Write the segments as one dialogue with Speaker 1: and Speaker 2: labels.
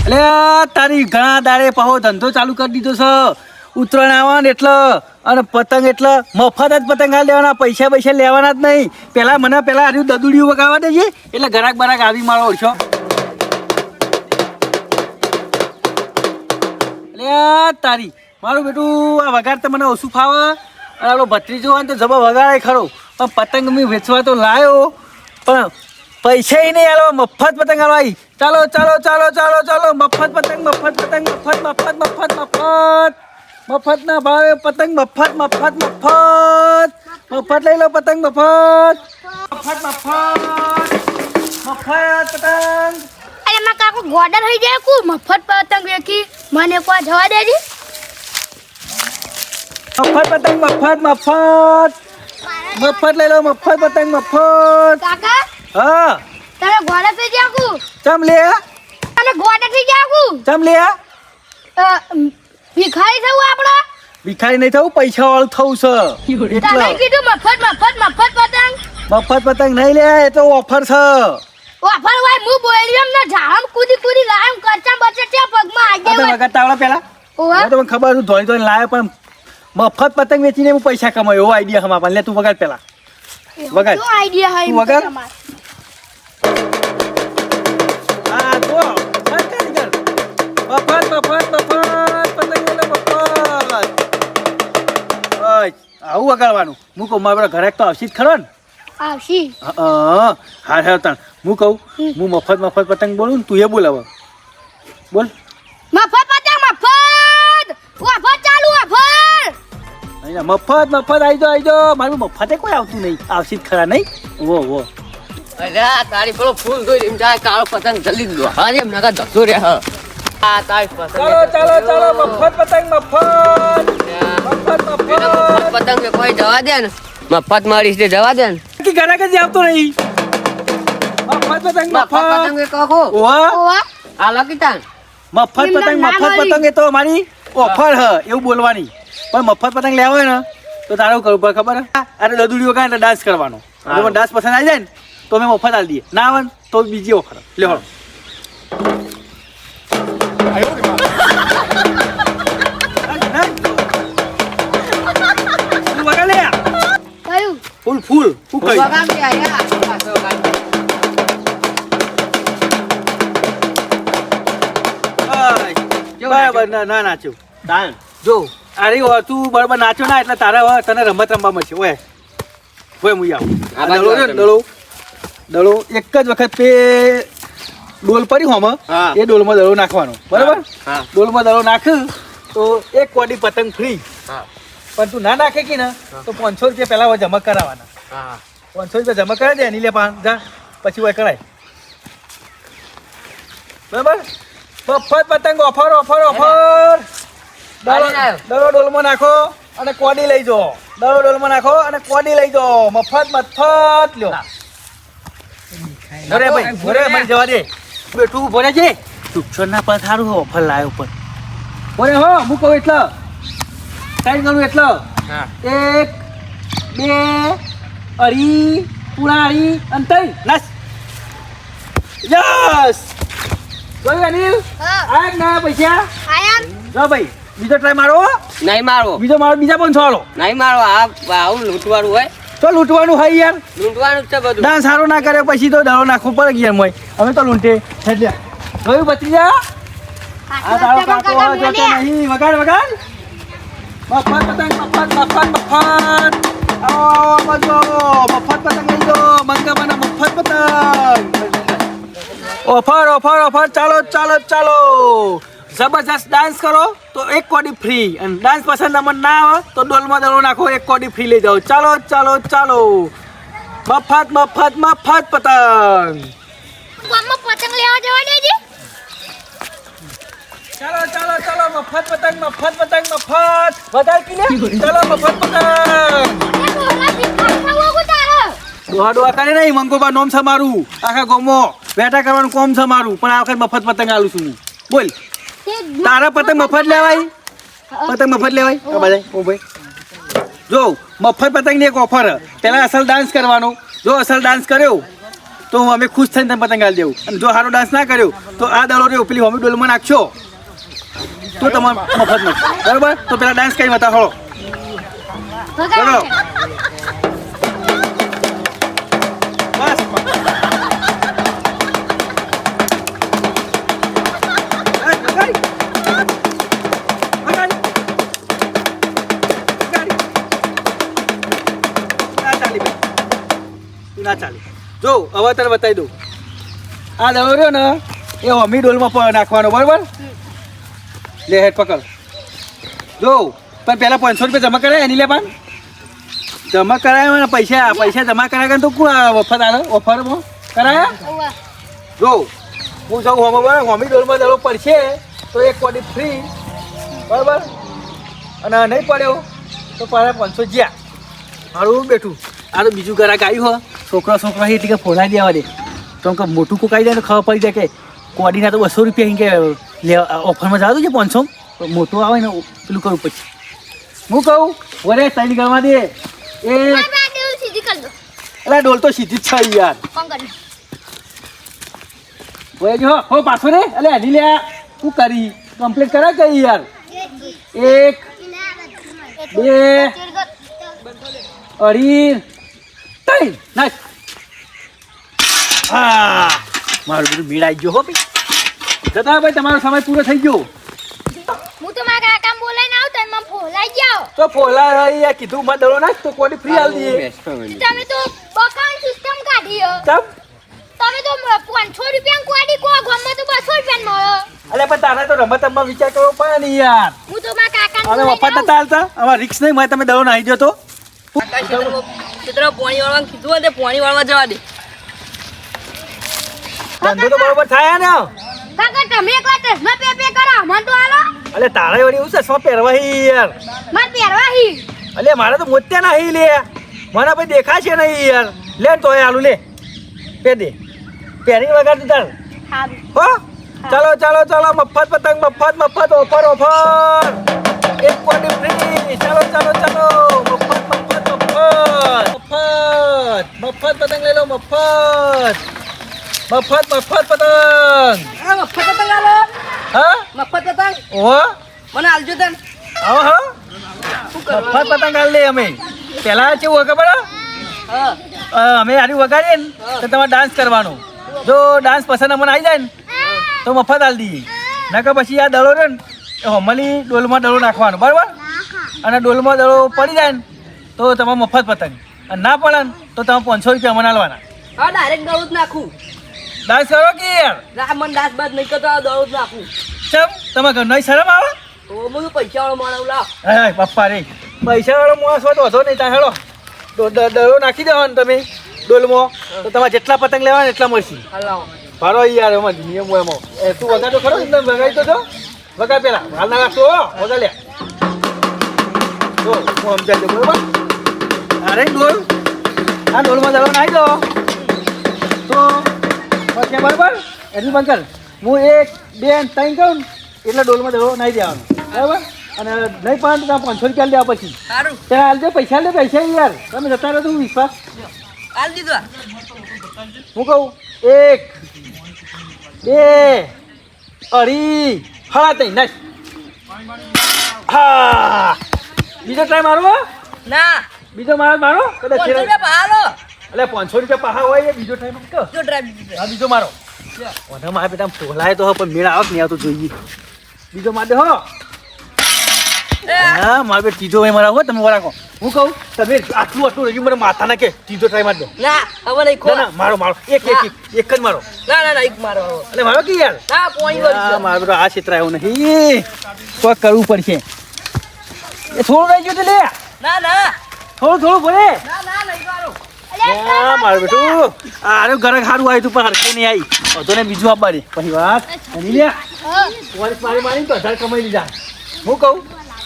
Speaker 1: એટલે તારી ઘણા દાડે પાહો ધંધો ચાલુ કરી દીધો છે. ઉત્તરાયણ આવે ને એટલે અને પતંગ એટલે મફત જ પતંગ આ લેવાના, પૈસા લેવાના જ નહીં. પેલા હાર્યું દદુડિયું વગાડવા દેજે એટલે ગરાક બરાક આવી મારો ઓળશો. એટલે તારી મારું બેટું આ વગાડ તો મને ઓછું ફાવે. અને આપણો ભત્રીજો હોય ને તો જબર વગાડે ખરો, પણ પતંગ મેં વેચવા તો લાવ્યો પણ પૈસા નહીં આલો, મફત પતંગ આલવાઈ. ચાલો ચાલો ચાલો ચાલો ચાલો મફત પતંગ મફત ના ભાવે પતંગ મફત લઈ લો પતંગ મફત
Speaker 2: પતંગ. અરે માં કાકો ગોડા થઈ જાય કુ મફત પતંગ વેકી મને કોઈ જવા દેજી.
Speaker 1: મફત પતંગ મફત લઈ લો મફત પતંગ મફત.
Speaker 2: કાકા
Speaker 1: હા
Speaker 2: તમે ગોડા થઈ જાય કુ
Speaker 1: ચમ લે
Speaker 2: તમે ગોડા થઈ જાય કુ
Speaker 1: ચમ લે
Speaker 2: ભિખારી થવું આપણો.
Speaker 1: ભિખારી નહીં થવું, પૈસા વાળું થવું છે.
Speaker 2: તમે કીધું મફત પતંગ.
Speaker 1: મફત પતંગ નહીં લે, એ તો ઓફર છે.
Speaker 2: ઓફર હોય હું બોલ્યો એમ ને ઝાડમ કૂદી લામ કરચા બચા પગમાં આગે
Speaker 1: આ તો વગાડતા આવડે પેલા
Speaker 2: ઓવા
Speaker 1: તો મને ખબર હતું ધોઈ લાવે, પણ મફત પતંગ વેચીને હું પૈસા કમાયો એવો આઈડિયા હમા પણ લે તું વગાડ પેલા વગાડ.
Speaker 2: શું આઈડિયા હે
Speaker 1: તું વગાડ. હા તો મફત પતંગ લે મફત. આવું વગાડવાનું. હું કહું મારા ઘરે તો આવશે જ ખરો ને.
Speaker 2: આવશી
Speaker 1: હા તાણ હું કહું હું મફત પતંગ બોલું ને તું એ બોલાવ બોલ.
Speaker 2: મફત પતંગ ઓફર ચાલુ ઓફર.
Speaker 1: મફત આવી જાઓ મારું મફતે કોઈ આવતું નહીં, આવશે જ ખરા નહીં. વો
Speaker 3: અરે તારી પેલો ફૂલ દોઈ એમ જાય કાળો પતંગ જલ્દી દો હા એમ નકા ધસો રે હા આ તારી પતંગ
Speaker 1: ચાલો મફત પતંગ મફત
Speaker 3: પતંગ કે કોઈ જવા દે ને મફત મારીશ તે જવા દે ને
Speaker 1: કે ઘરાક જ આવતો નહીં. મફત પતંગ
Speaker 3: પતંગ કે કહો
Speaker 2: ઓવા
Speaker 3: આ લકીતાન
Speaker 1: મફત પતંગ એ તો મારી ઓફર હ એવું બોલવાની. પણ મફત પતંગ લેવા હોય ને તો તારું કરવું પડે ખબર. અરે દદુડીઓ કાંઈ એટલે ડાન્સ કરવાનો. મને ડાન્સ પસંદ આવી જાય ને તો અમે મફત આલી દઈએ, ના આવે ને તો બીજી ઓફર લે હળો.
Speaker 2: કયું
Speaker 1: ફૂલ શું કહ્યું? બરાબર ના નાચ્યું દાન જો અરે તું બરાબર નાચો ના એટલે તારા તને રમત રમવા મળશે. ઓય હું આવું દડો એક જ વખત પે ડોલ પડી હોમ એ ડોલમાં દડો નાખવાનો બરાબર. ડોલમાં દડો નાખ તો એક કોડી પતંગ ફ્રી. પણ તું ના નાખે કે ને તો 500 રૂપિયા પહેલા જમા કરાવવાના. 500 રૂપિયા જમા કરાવી દે એની લે જા પછી હોય કરાય બરાબર. મફત પતંગ ઓફર દડો ડોલમાં નાખો અને કોડી લઈ જાઓ. દડો ડોલમાં નાખો અને કોડી લઈ જાઓ. મફત લ્યો. અરે ભાઈ જવા દે બેઠું ભરે છે ચૂપછો ના પર સારું ઓફર લાવ્યો પણ બોલે હો હું કહું એટલે સાઈન કરું એટલે 1 2 અઢી પૂરા અઢી અને 3 લસ યસ જોઈ અનિલ આ ના પૈસા
Speaker 2: આયન
Speaker 1: જો ભાઈ બીજો ટ્રાય મારો
Speaker 3: નહીં મારો
Speaker 1: બીજા 500 વાળો
Speaker 3: નહીં મારો આવું લૂંટવાનું હોય
Speaker 1: તો લૂંટવાનું હોય યાર.
Speaker 3: લૂંટવાનું જ છે બધું.
Speaker 1: ડાન્સ સારો ના કરે પછી તો દડો નાખવો પડે યાર. મોય અમે તો લૂંટે એટલે જોયું ભત્રીજા આ તારો કાકો જો કે નહીં વગાડ મફત પતંગ મફત આવો મજો મફત પતંગ લઈ લો મંગાવાના મફત પતંગ ઓફર ચાલો જબરજસ્ત ડાન્સ કરો તો 1 કોડી ફ્રી અને ડાન્સ પસંદ અમને ના આવે તો ડોલમાં દડો નાખો 1 કોડી ફ્રી લઈ જાઓ. ચાલો મફત પતંગ.
Speaker 2: ગામમાં પતંગ લેવા જવા દેજી.
Speaker 1: ચાલો મફત પતંગ વધારે પી લે. ચાલો મફત પતંગ ડોહા કરે નહીં મંગોબા નોમ છે મારું. આખા ગામમાં બેઠા કરવાનું કોમ છે મારું, પણ આ વખત મફત પતંગ આલું છું હું. બોલ તારા પતંગ મફત લેવાય ઓ ભાઈ જો મફત પતંગની એક ઓફર. પહેલા અસલ ડાન્સ કરવાનો, જો અસલ ડાન્સ કર્યો તો હું અમે ખુશ થઈને તને પતંગ આલી દેવું અને જો સારો ડાન્સ ના કર્યો તો આ દડો રહ્યો પેલી હોમી ડોલમાં નાખશો તો તમારે મફત મળશે બરાબર તો પેલા ડાન્સ કરી બતા હળો
Speaker 2: ભગાવો.
Speaker 1: બસ ના ચાલે જો હવે તને બતાવી દઉં આ દડો રહ્યો ને એ હોમી ડોલમાં નાખવાનો બરાબર લે હેડ પકડ જો પણ પહેલાં 500 રૂપિયા જમા કરાય એની લે પણ જમા કરાયા પૈસા જમા કરાયા તો કોણ વફત આલે ઓફરમાં કરાયા
Speaker 2: ઉવ્વ.
Speaker 1: જો હું સૌ હોમી ડોલમાં દડો પડશે તો એક કોડી ફ્રી બરાબર અને નહીં પડ્યો તો પાછા 500 જ્યાં મારું બેઠું આ તો બીજું ગ્રાહક આવ્યું હો છોકરા એટલે કે ફોલાઈ દેવા દે તો કે મોટું કોકાઈ જાય ને ખબર પડી જાય કે કોડીના તો 200 રૂપિયા કે ઓફરમાં જવા દઉં છે 500 તો મોટું આવે ને પેલું કરવું પછી હું કહું વરે સાઈડ કરવા દે એ
Speaker 2: બાબા, દેવું સીધી કર દો.
Speaker 1: અલા ડોલ તો સીધી જ છે યાર
Speaker 2: કોણ કરે?
Speaker 1: વરે જો હો પાછો રે અલે હજી લે તું કરી કમ્પ્લીટ કરા કઈ યાર 1 2 અઢી 3 નાખ હા મારું બધું મેળ આવી ગયો હો ભાઈ જતા ભાઈ તમારો સમય પૂરો થઈ ગયો
Speaker 2: હું તો મારા કાકાને બોલાઈને આવું તો એમાં ફોલાઈ જાઓ.
Speaker 1: તો ફોલા યાર કીધું માં દડો નાખ તો કોડી ફ્રી આલ દઈએ
Speaker 2: તમે તો બકાઉન્ટ સિસ્ટમ કાઢી હો.
Speaker 1: તમ
Speaker 2: તમે તો 500 રૂપિયા કોડી કો ગામમાં તો 200 રૂપિયા મળે.
Speaker 1: અલે પણ તારા તો રમતમાં વિચાર કરવો પડે ને યાર
Speaker 2: હું તો મારા કાકાને
Speaker 1: હવે
Speaker 2: બોલાઈને
Speaker 1: વફાત નતા હાલતા હવે રિક્સ નહીં મને તમે દડો નાખી દો તો
Speaker 3: ચિત્ર પાણી વાળવા કીધું હોય તે પાણી વાળવા જવા દે
Speaker 1: ધંધો તો બરોબર થાય ને
Speaker 2: કાકા તમે એક વાર ચશ્મા પે કરો મન તો હાલો
Speaker 1: અલે તારા વળી એવું છે શું પહેરવા હી યાર
Speaker 2: માર પહેરવા હી.
Speaker 1: અલે મારે તો મોત્યા નહીં લે મને ભાઈ દેખાશે નહીં યાર લે ને તોય આલુ લે પે દે પહેરી વગાડ તાર
Speaker 2: હારું.
Speaker 1: હો ચાલો ચાલો ચાલો મફત પતંગ મફત ઓફર એક કોડી ફ્રી ચાલો ચાલો ચાલો મફત પતંગ લઈ લો મફત પતંગ
Speaker 3: મફત પતંગ આલો
Speaker 1: હા
Speaker 3: મફત પતંગ
Speaker 1: ઓહો
Speaker 3: મને આલજો તન
Speaker 1: આવો હા
Speaker 3: શું કરો
Speaker 1: મફત પતંગ આલ લે અમે પેલા કેવું ખબર
Speaker 3: હા
Speaker 1: અમે આની વગાડીએ ને તો તમારે ડાન્સ કરવાનો જો ડાન્સ પસંદ અમને આવી જાય ને તો મફત આલ દઈએ નકર પછી આ દડો રહે ને એ હોમલી ડોલમાં દડો નાખવાનો બરાબર અને ડોલમાં દડો પડી જાય ને તો તમારે મફત પતંગ અને ના પડે ને તો તમે 500 રૂપિયા અમને આલવાના
Speaker 3: હા ડાયરેક્ટ દળું જ નાખું
Speaker 1: ડાન્સ કરો કે યાર
Speaker 3: રા મન દાસ બાદ નહીં કરતો આ દળું જ નાખું
Speaker 1: ચમ તમે ઘર નહીં શરમ આવે
Speaker 3: તો હું પૈસા વાળો માણસ લાવ
Speaker 1: હા પપ્પા રે પૈસાવાળો માણસ હોય તો વધો નહીં ત્યાં હેડો દડો નાખી દેવાનો તમે ડોલમાં તો તમારે જેટલા પતંગ લેવાના એટલા મળશે
Speaker 3: હલાવો
Speaker 1: ભારો યાર એમાં નિયમ હોય એમાં એ તું વગાડો ખરો એકદમ વગાડી તો જો વગાડ પેલા હાલ ના રાખતો વગાડ લે જો હું સમજાય દઉં બરોબર અરે ડોલ આ ડોલમાં દડો નાખી દો તો પછી બરાબર એટલું બંધ કર હું 1 2 3 કહું એટલે ડોલમાં દડો નાખી દેવાનો બરાબર અને નહીં પણ તમે 500 રૂપિયા લેવા પછી
Speaker 3: સારું
Speaker 1: ત્યાં હાલજો પૈસા યાર તમે જતા રહો તો વિશ્વાસ
Speaker 3: આલ દીધો
Speaker 1: હું કહું 1 2 અઢી હા તઈ નાખ હા બીજો ટ્રાય મારો
Speaker 3: ના
Speaker 1: બીજો મારો કદાચ
Speaker 3: 500 રૂપિયા હાલો
Speaker 1: એટલે 500 રૂપિયા પાહા હોય એ બીજો ટ્રાય મારો
Speaker 3: જો ડ્રાઈવ
Speaker 1: હા બીજો મારો ઓને મારા બેટા ફોલાય તો પણ મેળ આવક નહીં આવતો જોઈએ બીજો માર દે હો હા મારા બેટ ત્રીજો હોય મારા હો તમે વરાકો હું કહું તમે આટલું રહ્યું મને માથા ના કે ત્રીજો ટ્રાય માર દો
Speaker 3: ના હવે નહીં ખો
Speaker 1: ના મારો એક જ મારો
Speaker 3: ના એક મારો
Speaker 1: એટલે મારો કે યાર
Speaker 3: ના પોણી વાળી
Speaker 1: મારો બેટો આ ક્ષેત્ર આવ્યો નહીં તો કરવું પડશે એ થોડું રહી ગયું તો લે
Speaker 3: ના
Speaker 1: થોડું બોલે
Speaker 3: ના નહીં મારો
Speaker 1: હા મારું બેટું આરે ઘરે સારું આવ્યું તું પણ હરખાઈ નહીં આવી હતો ને બીજું આપવાની પછી વાત એની લે મારી તો 1000 કમાઈ લીધા હું કહું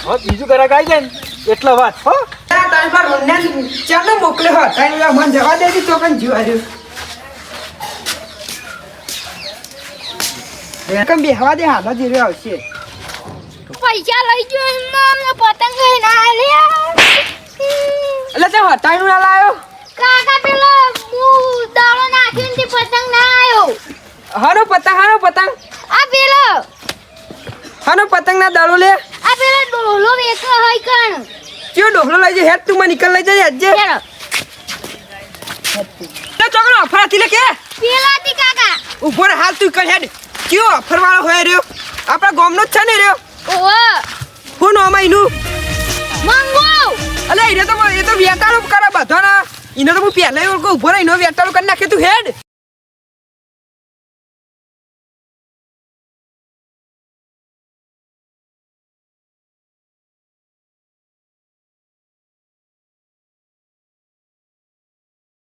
Speaker 1: હવે બીજું ઘરે આવી જાય ને એટલે વાત હો
Speaker 4: ચાલો મોકલ્યો હતો મને જવા દેતી તો પણ જીવા દે બેહવા દે હાલો જીરો આવશે
Speaker 2: પૈસા લઈ ગયો એમને અમને પતંગ લઈને આલ્યા.
Speaker 4: એટલે તે હટાઈ નું ના લાયો
Speaker 2: કાકા પેલો હું દાળો નાખ્યો ને તે પતંગ ના આવ્યો.
Speaker 4: હાનો પતંગ
Speaker 2: આ પેલો
Speaker 4: હાનો પતંગ ના દાડો લે
Speaker 2: આ પેલો ડોલો વેચો હોય કણ.
Speaker 4: કયો ડોહલો લઈ જાય હેડ તું મને નીકળ લઈ જાય આજે
Speaker 2: ચાલો
Speaker 4: તે ચોકનો અફરાથી લે કે
Speaker 2: પેલાથી કાકા.
Speaker 4: ઉભો રે હાલ તું કર હેડ કયો અફરવાળો હોય રહ્યો આપણા ગામનો જ છે ને રહ્યો
Speaker 2: ઓહો
Speaker 4: હું નો માઈનું
Speaker 2: મંગો
Speaker 4: અલે એ તો વેટાળો કરે બધાના એને તો હું પહેલા ઉભો રહી વેટાળો કરી નાખે